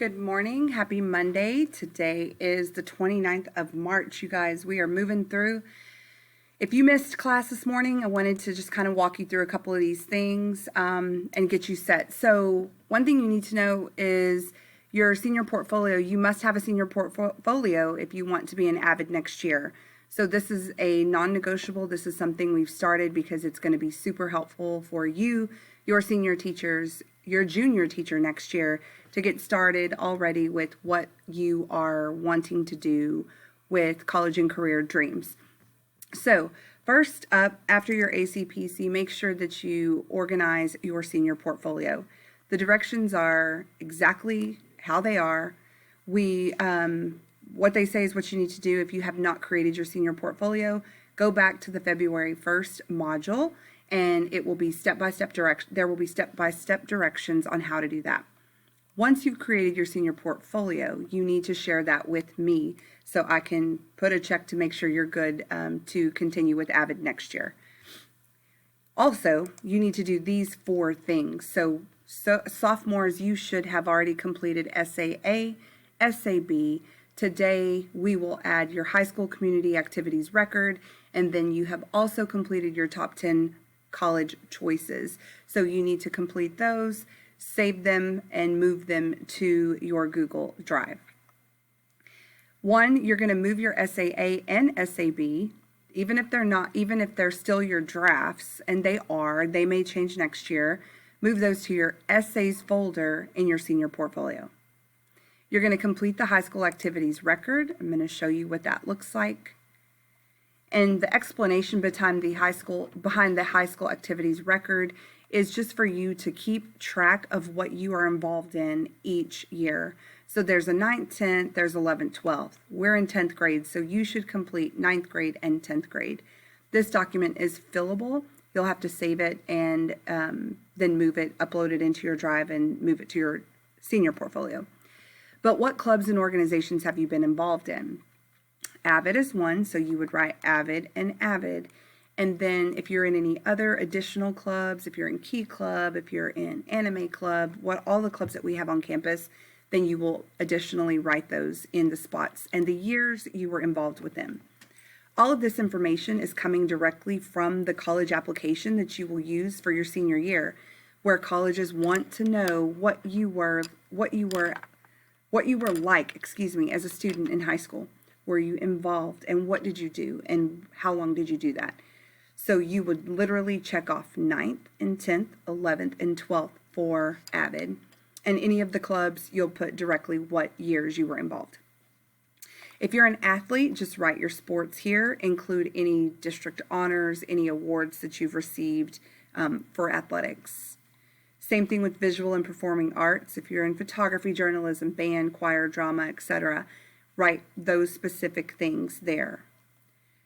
Good morning. Happy Monday. Today is the 29th of March, you guys. We are moving through. If you missed class this morning, I wanted to just kind of walk you through a couple of these things and get you set. So one thing you need to know is your senior portfolio. You must have a senior portfolio if you want to be an AVID next year. So this is a non-negotiable. This is something we've started because it's going to be super helpful for you, your senior teachers, your junior teacher next year to get started already with what you are wanting to do with college and career dreams. So first up, after your ACPC, make sure that you organize your senior portfolio. The directions are exactly how they are. What they say is what you need to do. If you have not created your senior portfolio, go back to the February 1st module and it will be step-by-step direction. There will be step-by-step directions on how to do that. Once you've created your senior portfolio, you need to share that with me so I can put a check to make sure you're good to continue with AVID next year. Also, you need to do these 4 things. So sophomores, you should have already completed SAA, SAB. Today, we will add your high school community activities record, and then you have also completed your top 10 college choices. So you need to complete those, save them, and move them to your Google Drive. One, you're going to move your SAA and SAB, even if they're still your drafts, and they may change next year, move those to your essays folder in your senior portfolio. You're going to complete the high school activities record. I'm going to show you what that looks like. And the explanation behind the high school activities record is just for you to keep track of what you are involved in each year. So there's a 9th, 10th, there's 11th, 12th. We're in 10th grade, so you should complete 9th grade and 10th grade. This document is fillable. You'll have to save it and then move it, upload it into your drive and move it to your senior portfolio. But what clubs and organizations have you been involved in? AVID is one, so you would write AVID and AVID. And then if you're in any other additional clubs, if you're in Key Club, if you're in Anime Club, all the clubs that we have on campus, then you will additionally write those in the spots and the years you were involved with them. All of this information is coming directly from the college application that you will use for your senior year, where colleges want to know what you were like, as a student in high school. Were you involved and what did you do and how long did you do that? So you would literally check off 9th and 10th, 11th and 12th for AVID. And any of the clubs, you'll put directly what years you were involved. If you're an athlete, just write your sports here, include any district honors, any awards that you've received for athletics. Same thing with visual and performing arts. If you're in photography, journalism, band, choir, drama, etc., write those specific things there.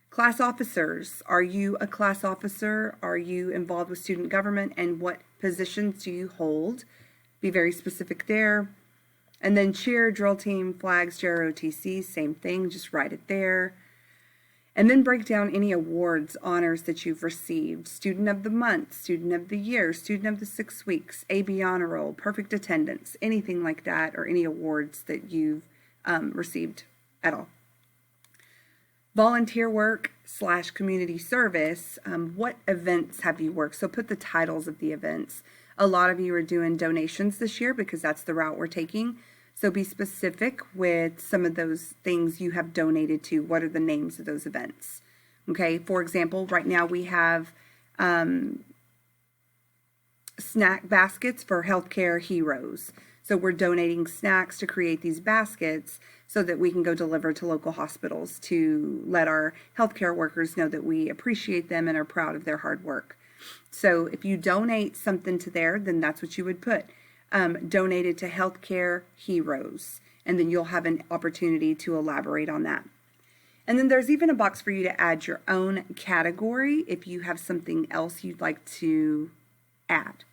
Class officers. Are you a class officer? Are you involved with student government? And what positions do you hold? Be very specific there. And then cheer, drill team, flags, JROTC, same thing, just write it there. And then break down any awards, honors that you've received. Student of the month, student of the year, student of the 6 weeks, AB honor roll, perfect attendance, anything like that, or any awards that you've received at all. Volunteer work / community service. What events have you worked? So put the titles of the events. A lot of you are doing donations this year because that's the route we're taking. So be specific with some of those things you have donated to. What are the names of those events? Okay, for example, right now we have snack baskets for healthcare heroes. So we're donating snacks to create these baskets so that we can go deliver to local hospitals to let our healthcare workers know that we appreciate them and are proud of their hard work. So if you donate something to there, then that's what you would put. Donated to healthcare heroes. And then you'll have an opportunity to elaborate on that. And then there's even a box for you to add your own category if you have something else you'd like to add.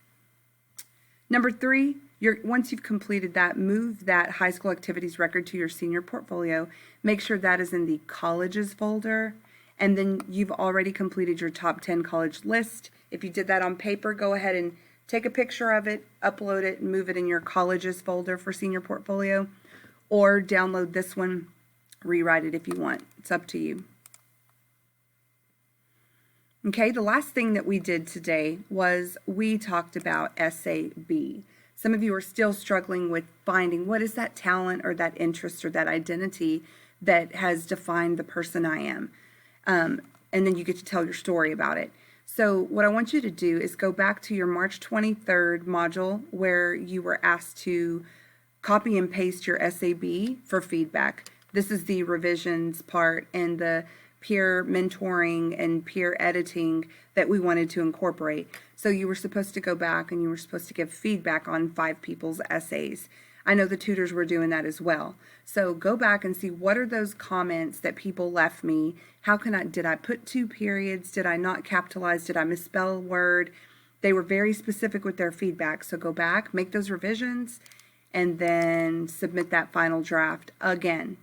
Number 3, once you've completed that, move that high school activities record to your senior portfolio. Make sure that is in the colleges folder. And then you've already completed your top 10 college list. If you did that on paper, go ahead and take a picture of it, upload it, and move it in your college's folder for senior portfolio, or download this one, rewrite it if you want. It's up to you. Okay, the last thing that we did today was we talked about SAB. Some of you are still struggling with finding what is that talent or that interest or that identity that has defined the person I am. And then you get to tell your story about it. So what I want you to do is go back to your March 23rd module where you were asked to copy and paste your SAB for feedback. This is the revisions part and the peer mentoring and peer editing that we wanted to incorporate. So you were supposed to go back and you were supposed to give feedback on 5 people's essays. I know the tutors were doing that as well. So go back and see what are those comments that people left me. Did I put 2 periods? Did I not capitalize? Did I misspell a word? They were very specific with their feedback. So go back, make those revisions, and then submit that final draft again.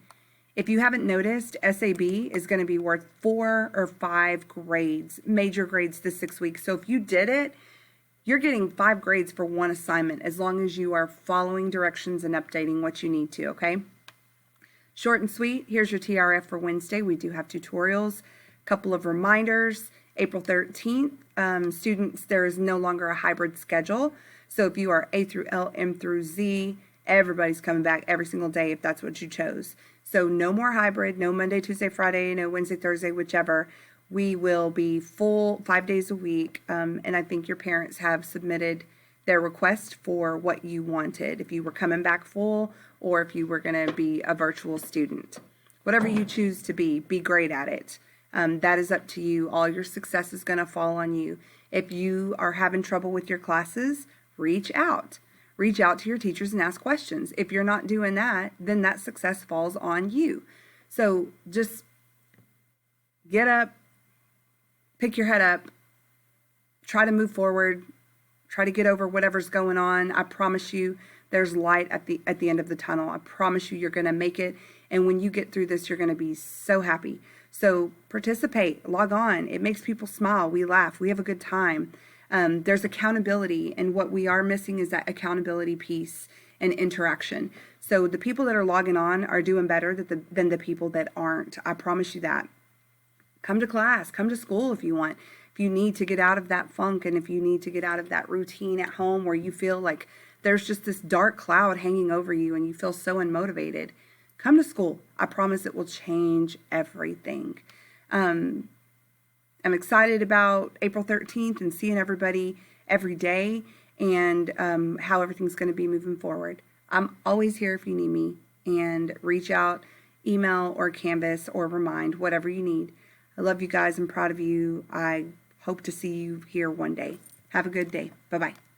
If you haven't noticed, SAB is going to be worth 4 or 5 grades, major grades this 6 weeks. So if you did it, you're getting 5 grades for 1 assignment as long as you are following directions and updating what you need to, okay? Short and sweet, here's your TRF for Wednesday. We do have tutorials, a couple of reminders. April 13th, students, there is no longer a hybrid schedule. So if you are A through L, M through Z, everybody's coming back every single day if that's what you chose. So no more hybrid, no Monday, Tuesday, Friday, no Wednesday, Thursday, whichever. We will be full 5 days a week, and I think your parents have submitted their request for what you wanted, if you were coming back full or if you were going to be a virtual student. Whatever you choose to be great at it. That is up to you. All your success is going to fall on you. If you are having trouble with your classes, reach out. Reach out to your teachers and ask questions. If you're not doing that, then that success falls on you. So just get up, pick your head up, try to move forward, try to get over whatever's going on. I promise you there's light at the end of the tunnel. I promise you you're going to make it. And when you get through this, you're going to be so happy. So participate, log on. It makes people smile. We laugh. We have a good time. There's accountability, and what we are missing is that accountability piece and interaction. So the people that are logging on are doing better than the people that aren't. I promise you that. Come to class, come to school if you want. If you need to get out of that funk and if you need to get out of that routine at home where you feel like there's just this dark cloud hanging over you and you feel so unmotivated, come to school. I promise it will change everything. I'm excited about April 13th and seeing everybody every day and how everything's going to be moving forward. I'm always here if you need me, and reach out, email or Canvas or Remind, whatever you need. I love you guys. I'm proud of you. I hope to see you here one day. Have a good day. Bye-bye.